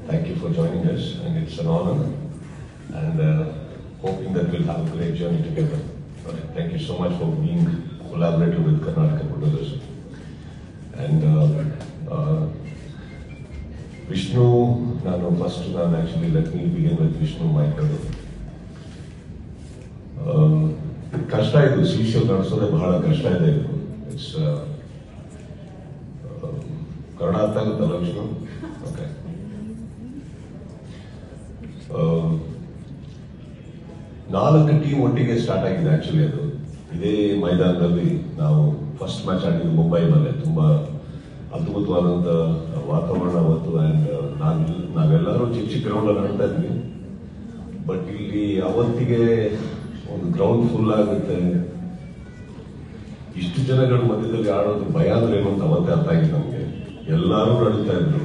thank you for joining us, and it's an honor, and hoping that we'll have a great journey together. Thank you so much for being collaborative with Karnataka Producers. And Vishnu, actually, let me begin with Vishnu Michael. ಕಷ್ಟ ಇದು ಸೀಶಲ್ ನಡೆಸೋದೇ ಬಹಳ ಕಷ್ಟ ಇದೆ ಇದು. It's Kannada ಅರ್ಥ ಆಗುತ್ತಲ್ಲ Vishnu? Okay. 4 team ಒಟ್ಟಿಗೆ start ಆಗಿದೆ ಆಕ್ಚುಲಿ. ಅದು ಇದೇ ಮೈದಾನದಲ್ಲಿ ನಾವು ಫಸ್ಟ್ ಮ್ಯಾಚ್ ಆಡಿದ್ದು ಮುಂಬೈನಲ್ಲೇ. ತುಂಬಾ ಅದ್ಭುತವಾದಂಥ ವಾತಾವರಣ ಅವತ್ತು. ಆ್ಯಂಡ್ ನಾವೆಲ್ಲರೂ ಚಿಕ್ಕ ಚಿಕ್ಕ ಗ್ರೌಂಡಲ್ಲಿ ಆಡ್ತಾ ಇದ್ವಿ. ಬಟ್ ಇಲ್ಲಿ ಅವತ್ತಿಗೆ ಒಂದು ಗ್ರೌಂಡ್ ಫುಲ್ ಆಗುತ್ತೆ. ಇಷ್ಟು ಜನಗಳ ಮಧ್ಯದಲ್ಲಿ ಆಡೋದು ಭಯ ಅಂದ್ರೆ ಏನು ಅಂತ ಅವತ್ತೇ ಅರ್ಥ ಆಗಿದೆ ನಮಗೆ. ಎಲ್ಲರೂ ನಡೀತಾ ಇದ್ರು.